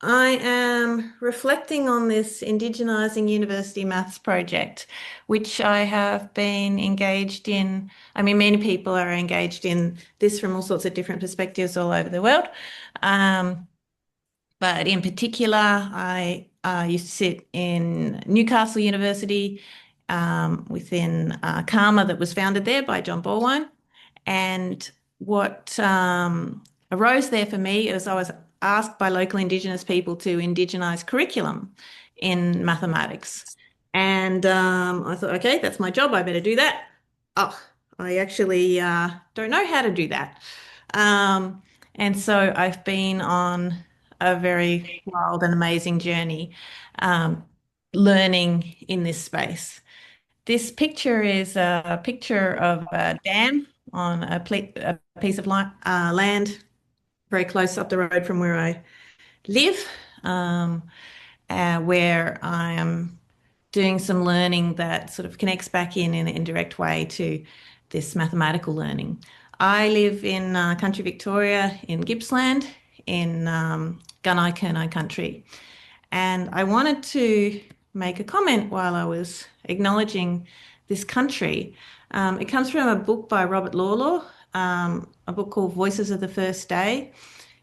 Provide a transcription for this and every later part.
I am reflecting on this Indigenising University Maths Project, which I have been engaged in. I mean, many people are engaged in this from all sorts of different perspectives all over the world. Um, but in particular, I used to sit in Newcastle University within CARMA that was founded there by John Borwine. And what arose there for me is I was asked by local Indigenous people to Indigenise curriculum in mathematics. And I thought, okay, that's my job. I better do that. Oh, I actually don't know how to do that. Um, and so I've been on a very wild and amazing journey um, learning in this space. This picture is a picture of a dam on a piece of land very close up the road from where I live, um, where I am doing some learning that sort of connects back in an indirect way to this mathematical learning. I live in country Victoria in Gippsland in Gunai country. And I wanted to make a comment while I was acknowledging this country. It comes from a book by Robert Lawlaw, a book called Voices of the First Day.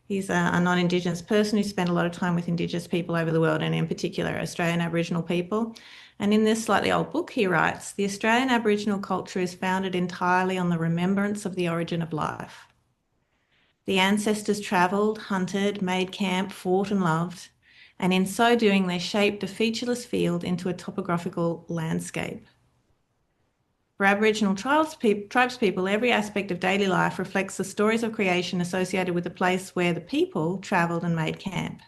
He's a non-Indigenous person who spent a lot of time with Indigenous people over the world, and in particular Australian Aboriginal people. And in this slightly old book, he writes, the Australian Aboriginal culture is founded entirely on the remembrance of the origin of life. The ancestors travelled, hunted, made camp, fought and loved, and in so doing they shaped a featureless field into a topographical landscape. For Aboriginal tribespeople, every aspect of daily life reflects the stories of creation associated with the place where the people travelled and made camp.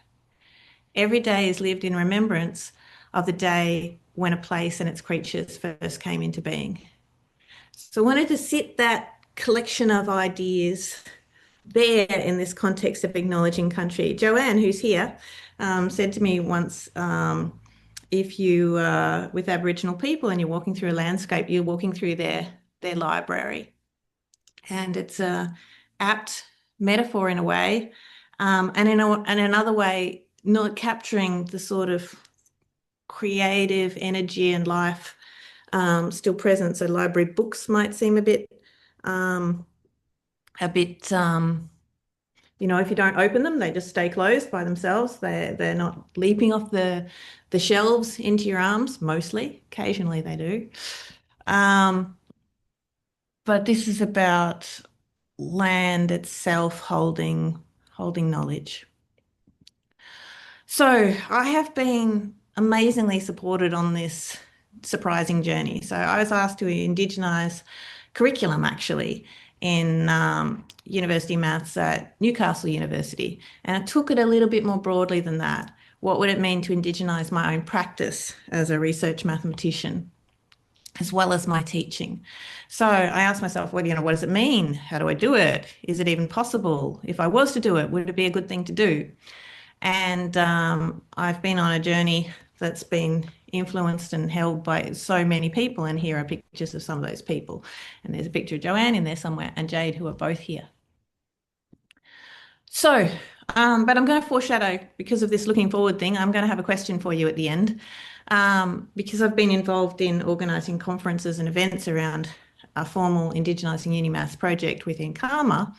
Every day is lived in remembrance of the day when a place and its creatures first came into being. So I wanted to sit that collection of ideas there in this context of acknowledging country. Joanne, who's here, said to me once, if you with Aboriginal people and you're walking through a landscape, you're walking through their library, and it's a apt metaphor in a way, and in another way, not capturing the sort of creative energy and life still present. So library books might seem um, a bit if you don't open them, they just stay closed by themselves. They're not leaping off the shelves into your arms, mostly. Occasionally they do. Um, but this is about land itself holding knowledge. So I have been amazingly supported on this surprising journey. So I was asked to Indigenise curriculum actually in university maths at Newcastle University. And I took it a little bit more broadly than that. What would it mean to Indigenise my own practice as a research mathematician, as well as my teaching? So I asked myself, what does it mean? How do I do it? Is it even possible? If I was to do it, would it be a good thing to do? And I've been on a journey that's been influenced and held by so many people. And here are pictures of some of those people. And there's a picture of Joanne in there somewhere and Jade, who are both here. So, but I'm going to foreshadow because of this looking forward thing. I'm going to have a question for you at the end because I've been involved in organising conferences and events around a formal Indigenising Uni Maths project within CARMA.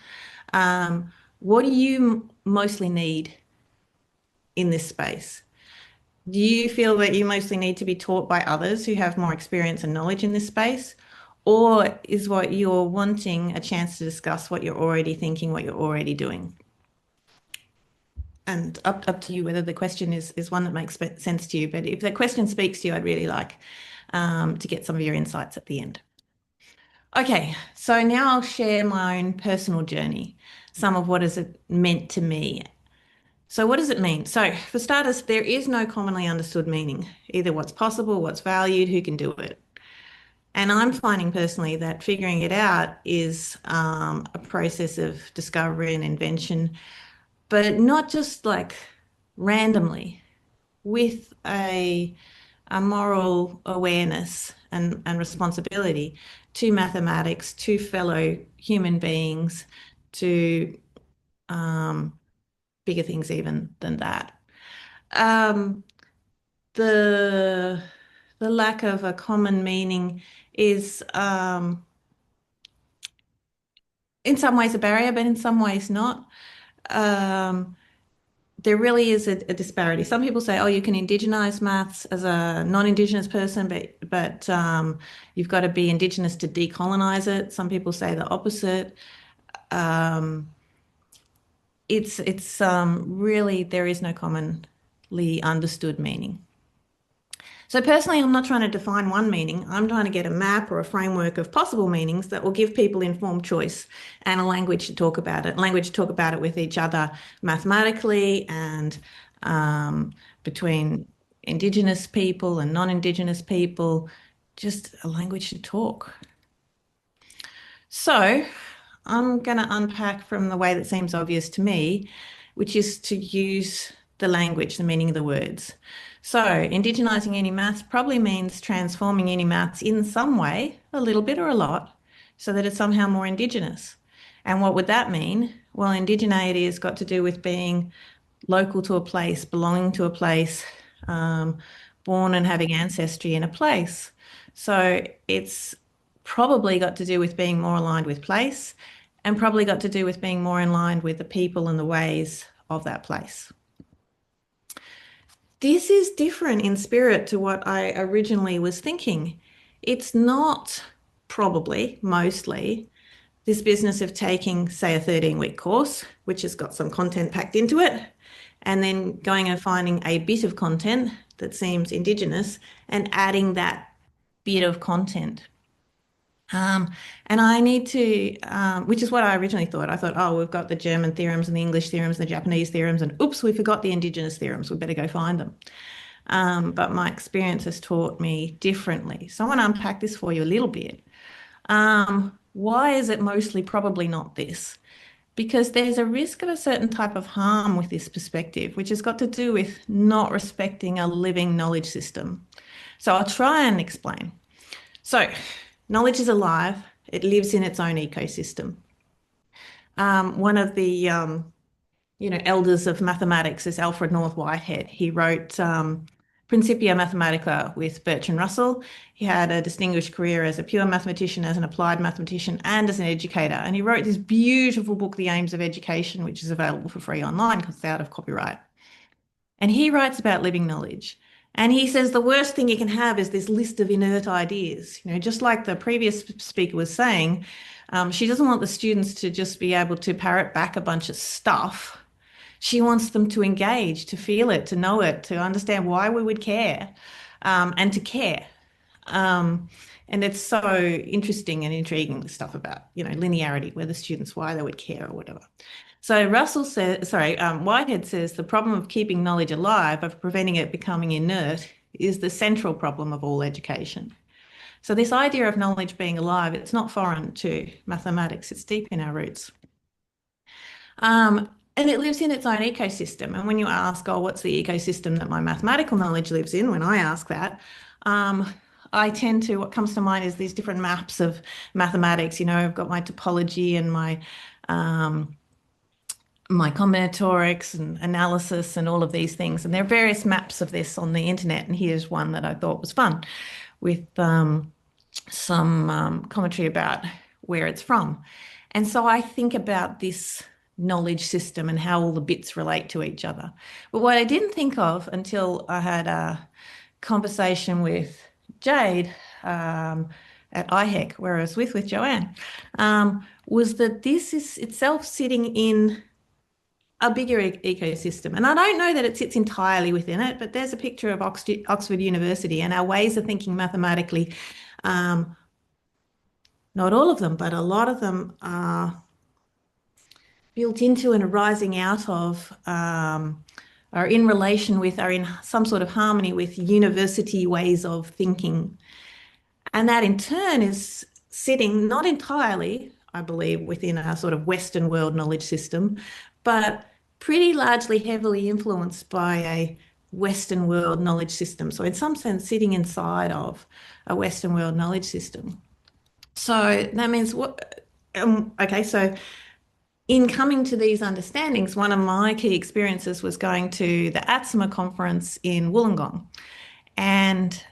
What do you mostly need in this space? Do you feel that you mostly need to be taught by others who have more experience and knowledge in this space? Or is what you're wanting a chance to discuss what you're already thinking, what you're already doing? And up to you whether the question is one that makes sense to you. But if the question speaks to you, I'd really like to get some of your insights at the end. Okay, so now I'll share my own personal journey, some of what has it meant to me. So what does it mean? So for starters, there is no commonly understood meaning, either what's possible, what's valued, who can do it. And I'm finding personally that figuring it out is a process of discovery and invention, but not just like randomly, with a moral awareness and responsibility to mathematics, to fellow human beings, to bigger things even than that. Um, the the lack of a common meaning is in some ways a barrier, but in some ways not. Um, there really is a disparity. Some people say, "Oh, you can indigenize maths as a non-Indigenous person, but you've got to be Indigenous to decolonize it." Some people say the opposite. Um, it's really there is no commonly understood meaning. So personally, I'm not trying to define one meaning. I'm trying to get a map or a framework of possible meanings that will give people informed choice and a language to talk about it, language to talk about it with each other mathematically and um, between Indigenous people and non-Indigenous people, just a language to talk. So I'm going to unpack from the way that seems obvious to me, which is to use the language, the meaning of the words. So, indigenising any maths probably means transforming any maths in some way, a little bit or a lot, so that it's somehow more Indigenous. And what would that mean? Well, indigeneity has got to do with being local to a place, belonging to a place, um, born and having ancestry in a place. So it's probably got to do with being more aligned with place and probably got to do with being more in line with the people and the ways of that place. This is different in spirit to what I originally was thinking. It's not probably, mostly, this business of taking, say, a 13-week course, which has got some content packed into it, and then going and finding a bit of content that seems Indigenous and adding that bit of content. And I need to, which is what I originally thought. I thought, oh, we've got the German theorems and the English theorems and the Japanese theorems, and oops, we forgot the Indigenous theorems. We better go find them. But my experience has taught me differently. So I want to unpack this for you a little bit. Why is it mostly probably not this? Because there's a risk of a certain type of harm with this perspective, which has got to do with not respecting a living knowledge system. So I'll try and explain. So, knowledge is alive, it lives in its own ecosystem. One of the elders of mathematics is Alfred North Whitehead. He wrote Principia Mathematica with Bertrand Russell. He had a distinguished career as a pure mathematician, as an applied mathematician, and as an educator. And he wrote this beautiful book, The Aims of Education, which is available for free online because it's out of copyright. And he writes about living knowledge. And he says the worst thing you can have is this list of inert ideas. Just like the previous speaker was saying, she doesn't want the students to just be able to parrot back a bunch of stuff. She wants them to engage, to feel it, to know it, to understand why we would care, and to care. And it's so interesting and intriguing, the stuff about, linearity, whether students, why they would care or whatever. So Whitehead says the problem of keeping knowledge alive, of preventing it becoming inert, is the central problem of all education. So this idea of knowledge being alive, it's not foreign to mathematics, it's deep in our roots. And it lives in its own ecosystem. And when you ask, oh, what's the ecosystem that my mathematical knowledge lives in? When I ask that, what comes to mind is these different maps of mathematics. I've got my topology and my combinatorics and analysis and all of these things. And there are various maps of this on the internet. And here's one that I thought was fun with some commentary about where it's from. And so I think about this knowledge system and how all the bits relate to each other. But what I didn't think of until I had a conversation with Jade at IHEC, where I was with Joanne, was that this is itself sitting in a bigger ecosystem. And I don't know that it sits entirely within it, but there's a picture of Oxford University and our ways of thinking mathematically. Not all of them, but a lot of them are built into and arising out of, are in relation with, are in some sort of harmony with university ways of thinking. And that in turn is sitting not entirely, I believe, within our sort of Western world knowledge system, but pretty largely heavily influenced by a Western world knowledge system. So in some sense, sitting inside of a Western world knowledge system. So that means what? Okay, so in coming to these understandings, one of my key experiences was going to the ATSMA conference in Wollongong, and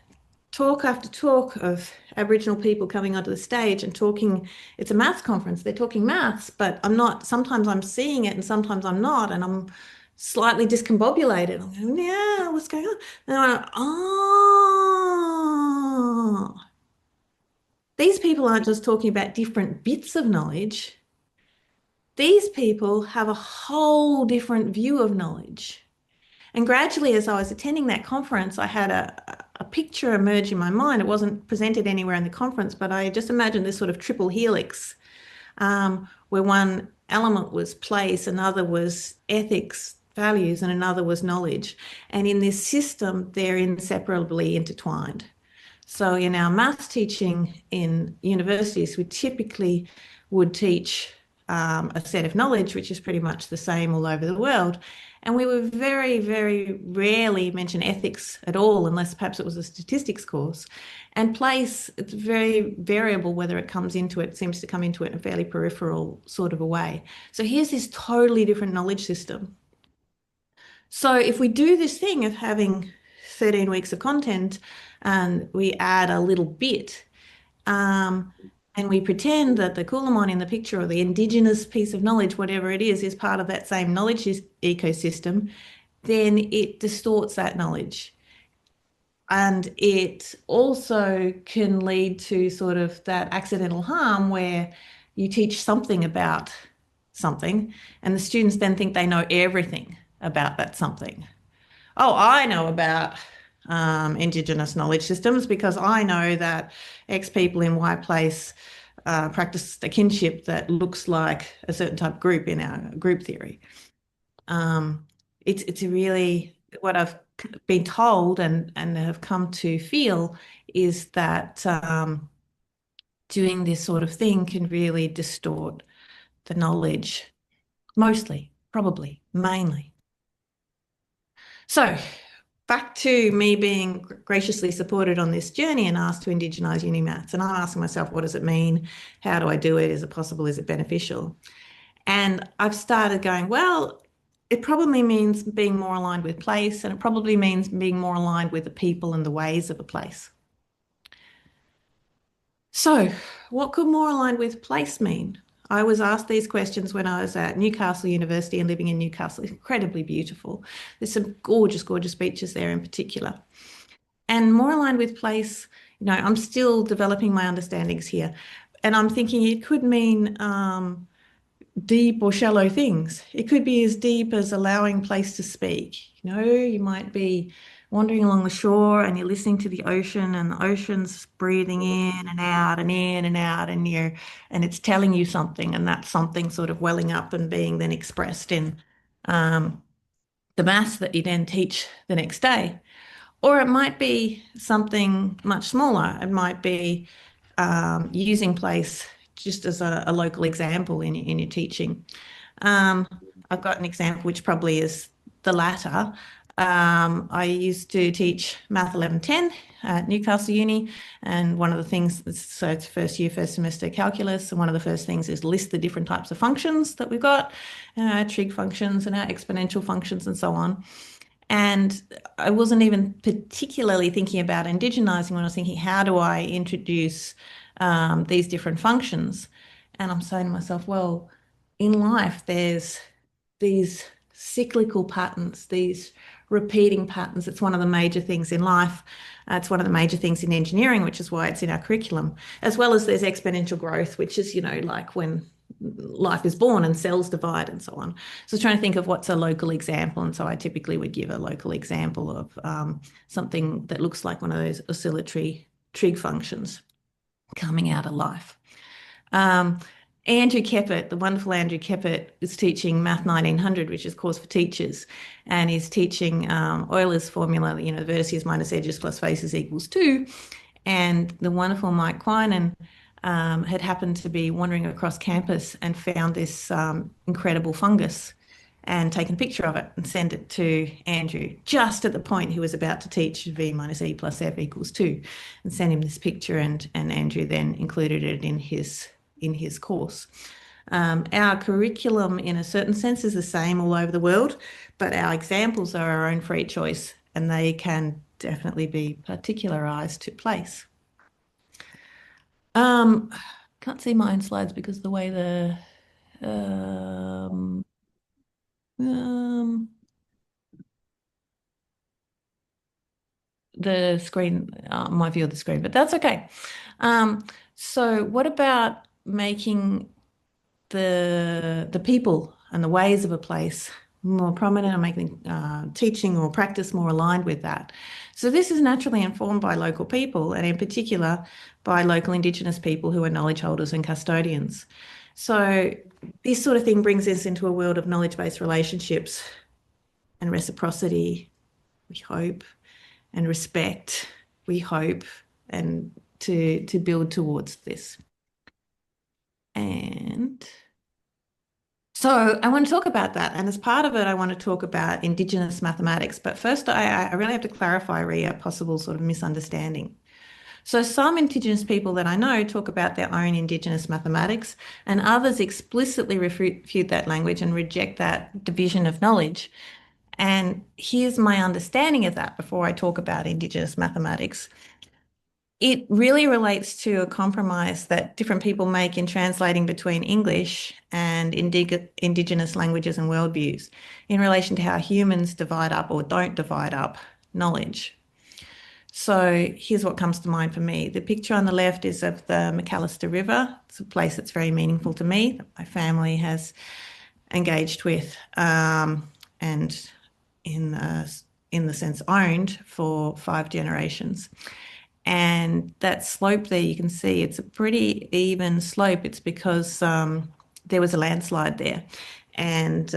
talk after talk of Aboriginal people coming onto the stage and talking. It's a maths conference, they're talking maths, but I'm not, sometimes I'm seeing it and sometimes I'm not, and I'm slightly discombobulated. I'm going, yeah, what's going on? And I went, oh, these people aren't just talking about different bits of knowledge. These people have a whole different view of knowledge. And gradually, as I was attending that conference, I had a picture emerge in my mind. It wasn't presented anywhere in the conference, but I just imagined this sort of triple helix, where one element was place, another was ethics, values, and another was knowledge. And in this system, they're inseparably intertwined. So in our maths teaching in universities, we typically would teach a set of knowledge, which is pretty much the same all over the world. And we would very, very rarely mention ethics at all, unless perhaps it was a statistics course. And place, it's very variable whether it comes into it, seems to come into it in a fairly peripheral sort of a way. So here's this totally different knowledge system. So if we do this thing of having 13 weeks of content and we add a little bit, um, and we pretend that the Coolamon in the picture or the indigenous piece of knowledge, whatever it is part of that same knowledge ecosystem, then it distorts that knowledge. And it also can lead to sort of that accidental harm where you teach something about something, and the students then think they know everything about that something. Oh, I know about Indigenous knowledge systems because I know that X people in Y place practice a kinship that looks like a certain type of group in our group theory. It's a really, what I've been told and have come to feel is that doing this sort of thing can really distort the knowledge, mostly, probably, mainly. So back to me being graciously supported on this journey and asked to indigenize uni maths. And I'm asking myself, what does it mean? How do I do it? Is it possible? Is it beneficial? And I've started going, well, it probably means being more aligned with place, and it probably means being more aligned with the people and the ways of a place. So what could more aligned with place mean? I was asked these questions when I was at Newcastle University and living in Newcastle. Incredibly beautiful. There's some gorgeous, gorgeous beaches there in particular. And more aligned with place, I'm still developing my understandings here. And I'm thinking it could mean deep or shallow things. It could be as deep as allowing place to speak. You might be wandering along the shore and you're listening to the ocean, and the ocean's breathing in and out and in and out, and it's telling you something, and that something sort of welling up and being then expressed in the maths that you then teach the next day. Or it might be something much smaller. It might be using place just as a local example in your teaching. I've got an example which probably is the latter. I used to teach Math 1110 at Newcastle Uni, and one of the things, so it's first year, first semester calculus, and one of the first things is list the different types of functions that we've got, trig functions and our exponential functions and so on. And I wasn't even particularly thinking about indigenizing when I was thinking, how do I introduce these different functions? And I'm saying to myself, well, in life, there's these cyclical patterns, these repeating patterns. It's one of the major things in life. It's one of the major things in engineering, which is why it's in our curriculum, as well as there's exponential growth, which is, like when life is born and cells divide and so on. So I was trying to think of what's a local example. And so I typically would give a local example of something that looks like one of those oscillatory trig functions coming out of life. Andrew Keppert, the wonderful Andrew Keppert, is teaching Math 1900, which is course for teachers, and he's teaching Euler's formula, the vertices minus edges plus faces equals 2. And the wonderful Mike Quinan had happened to be wandering across campus and found this incredible fungus and taken a picture of it and sent it to Andrew just at the point he was about to teach V minus E plus F equals 2, and sent him this picture, and Andrew then included it in his course. Our curriculum, in a certain sense, is the same all over the world, but our examples are our own free choice, and they can definitely be particularized to place. Um, can't see my own slides because the way um, um, the screen, my view of the screen, but that's okay. Um, so what about making the people and the ways of a place more prominent and making teaching or practice more aligned with that? So this is naturally informed by local people and in particular by local Indigenous people who are knowledge holders and custodians. So this sort of thing brings us into a world of knowledge-based relationships and reciprocity, we hope, and respect, we hope, and to build towards this. And so I want to talk about that. And as part of it, I want to talk about Indigenous mathematics. But first, I really have to clarify a possible sort of misunderstanding. So some Indigenous people that I know talk about their own Indigenous mathematics, and others explicitly refute that language and reject that division of knowledge. And here's my understanding of that before I talk about Indigenous mathematics. It really relates to a compromise that different people make in translating between English and Indigenous languages and worldviews in relation to how humans divide up or don't divide up knowledge. So here's what comes to mind for me. The picture on the left is of the McAllister River. It's a place that's very meaningful to me, that my family has engaged with, and in the sense owned for 5 generations. And that slope there, you can see it's a pretty even slope. It's because there was a landslide there. And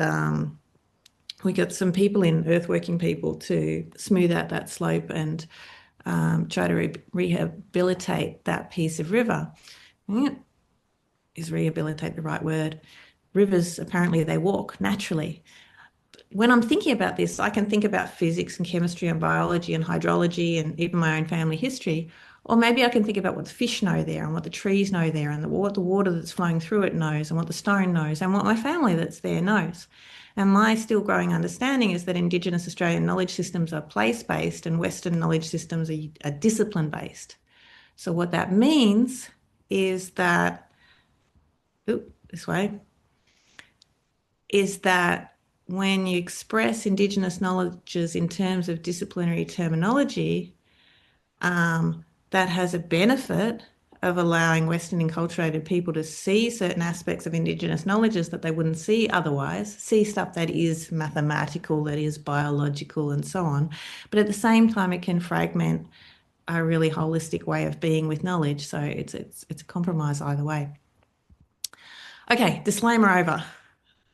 we got some people in, earthworking people, to smooth out that slope and try to rehabilitate that piece of river. Is rehabilitate the right word? Rivers, apparently, they walk naturally. When I'm thinking about this, I can think about physics and chemistry and biology and hydrology and even my own family history. Or maybe I can think about what the fish know there and what the trees know there and what the water that's flowing through it knows and what the stone knows and what my family that's there knows. And my still growing understanding is that Indigenous Australian knowledge systems are place-based and Western knowledge systems are discipline-based. So what that means is that, this way, is that when you express Indigenous knowledges in terms of disciplinary terminology, that has a benefit of allowing Western enculturated people to see certain aspects of Indigenous knowledges that they wouldn't see otherwise, see stuff that is mathematical, that is biological, and so on. But at the same time, it can fragment a really holistic way of being with knowledge. So it's a compromise either way. Okay, disclaimer over.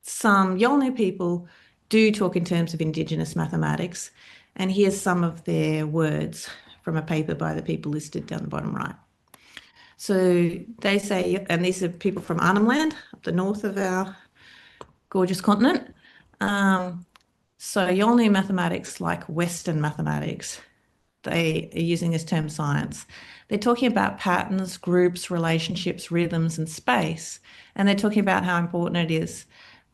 Some Yolngu people do talk in terms of Indigenous mathematics, and here's some of their words from a paper by the people listed down the bottom right. So they say, and these are people from Arnhem Land, up the north of our gorgeous continent. So Yolngu mathematics, like Western mathematics, they are using this term science. They're talking about patterns, groups, relationships, rhythms, and space. And they're talking about how important it is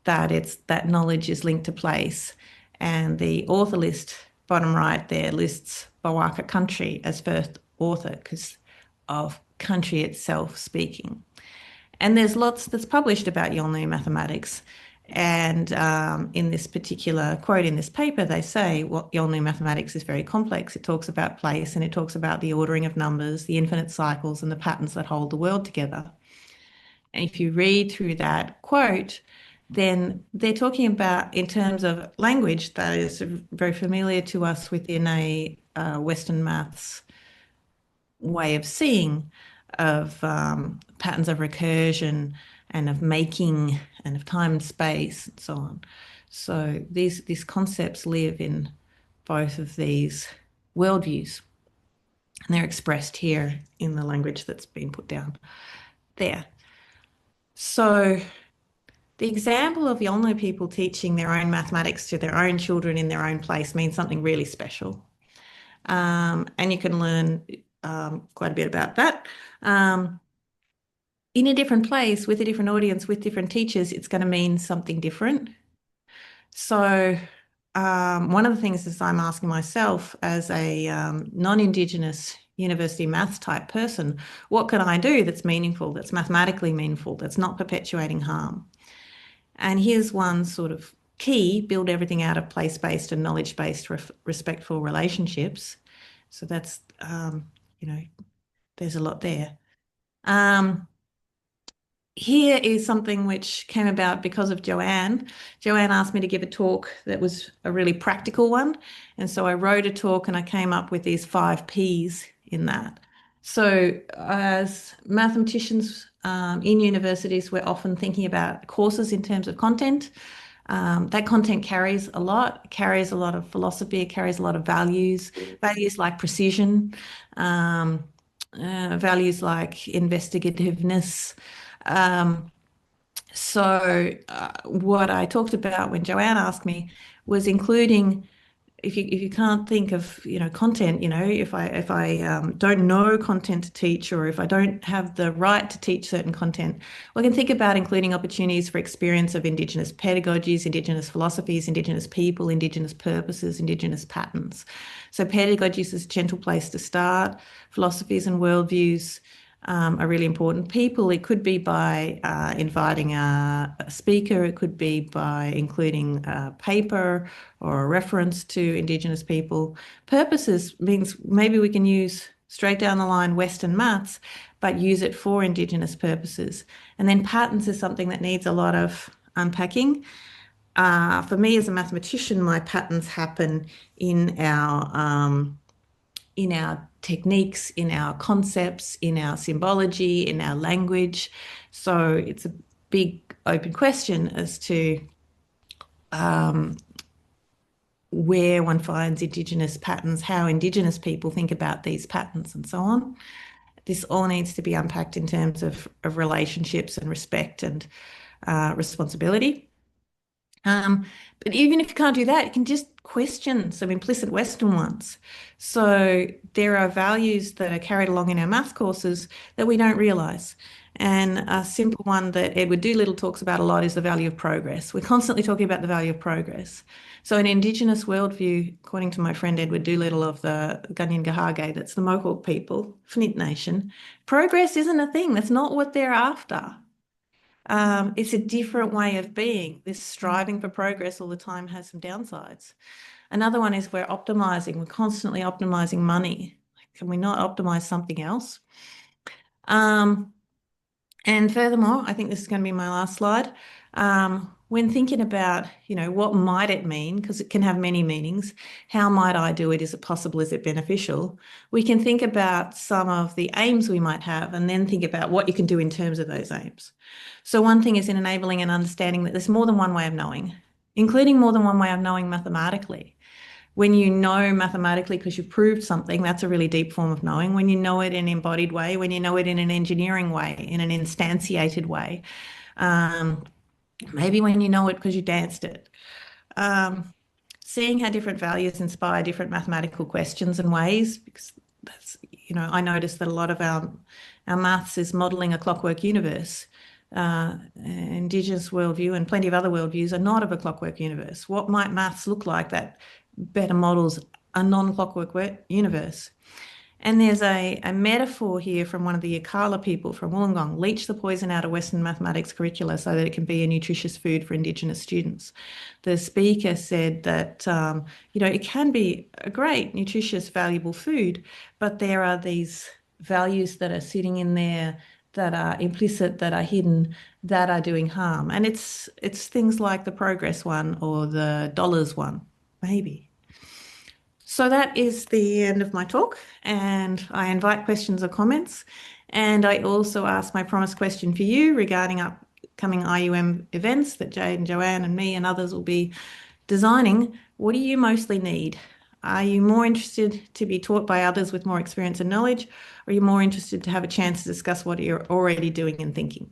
that knowledge is linked to place. And the author list, bottom right there, lists Bawaka country as first author because of country itself speaking. And there's lots that's published about Yolngu mathematics. And in this particular quote in this paper, they say, well, Yolngu mathematics is very complex. It talks about place and it talks about the ordering of numbers, the infinite cycles, and the patterns that hold the world together. And if you read through that quote, then they're talking about, in terms of language, that is very familiar to us within a Western maths way of seeing, of patterns of recursion and of making and of time and space and so on. So these concepts live in both of these worldviews, and they're expressed here in the language that's been put down there. So the example of Yolngu people teaching their own mathematics to their own children in their own place means something really special. And you can learn quite a bit about that. in a different place with a different audience, with different teachers, it's going to mean something different. So, one of the things is I'm asking myself as a non-Indigenous university maths type person, what can I do that's meaningful, that's mathematically meaningful, that's not perpetuating harm? And here's one sort of key: build everything out of place-based and knowledge-based respectful relationships. So that's, you know, there's a lot there. Um, Here is something which came about because of Joanne. Joanne asked me to give a talk that was a really practical one. And so I wrote a talk and I came up with these 5 Ps in that. So, as mathematicians in universities, we're often thinking about courses in terms of content. That content carries a lot of philosophy, it carries a lot of values, values like precision, um, values like investigativeness. Um, what I talked about when Joanne asked me was including, if you can't think of, content, if I don't know content to teach, or if I don't have the right to teach certain content, well, I can think about including opportunities for experience of Indigenous pedagogies, Indigenous philosophies, Indigenous people, Indigenous purposes, Indigenous patterns. So pedagogies is a gentle place to start. Philosophies and worldviews are really important. People, it could be by inviting a speaker, it could be by including a paper or a reference to Indigenous people. Purposes means maybe we can use straight down the line Western maths, but use it for Indigenous purposes. And then patterns is something that needs a lot of unpacking. For me as a mathematician, my patterns happen in our techniques, in our concepts, in our symbology, in our language. So it's a big open question as to um, where one finds Indigenous patterns, how Indigenous people think about these patterns, and so on. This all needs to be unpacked in terms of relationships and respect and responsibility. Um, but even if you can't do that, you can just question some implicit Western ones. So there are values that are carried along in our math courses that we don't realise. And a simple one that Edward Doolittle talks about a lot is the value of progress. We're constantly talking about the value of progress. So in Indigenous worldview, according to my friend Edward Doolittle of the Gunyan that's the Mohawk people, Flint Nation, progress isn't a thing. That's not what they're after. It's a different way of being. This striving for progress all the time has some downsides. Another one is we're optimizing. We're constantly optimizing money. Can we not optimize something else? And furthermore, I think this is going to be my last slide. When thinking about, what might it mean, because it can have many meanings, how might I do it? Is it possible? Is it beneficial? We can think about some of the aims we might have and then think about what you can do in terms of those aims. So one thing is in enabling and understanding that there's more than one way of knowing, including more than one way of knowing mathematically. When you know mathematically because you've proved something, that's a really deep form of knowing. When you know it in an embodied way, when you know it in an engineering way, in an instantiated way, um, maybe when you know it because you danced it. Um, Seeing how different values inspire different mathematical questions and ways, because that's, I noticed that a lot of our maths is modeling a clockwork universe. Indigenous worldview and plenty of other worldviews are not of a clockwork universe. What might maths look like that better models a non-clockwork universe? And there's a metaphor here from one of the Yirrkala people from Wollongong: leach the poison out of Western mathematics curricula so that it can be a nutritious food for Indigenous students. The speaker said that, it can be a great, nutritious, valuable food, but there are these values that are sitting in there that are implicit, that are hidden, that are doing harm. And it's things like the progress one or the dollars one, maybe. So that is the end of my talk, and I invite questions or comments. And I also ask my promised question for you regarding upcoming IUM events that Jade and Joanne and me and others will be designing. What do you mostly need? Are you more interested to be taught by others with more experience and knowledge, or are you more interested to have a chance to discuss what you're already doing and thinking?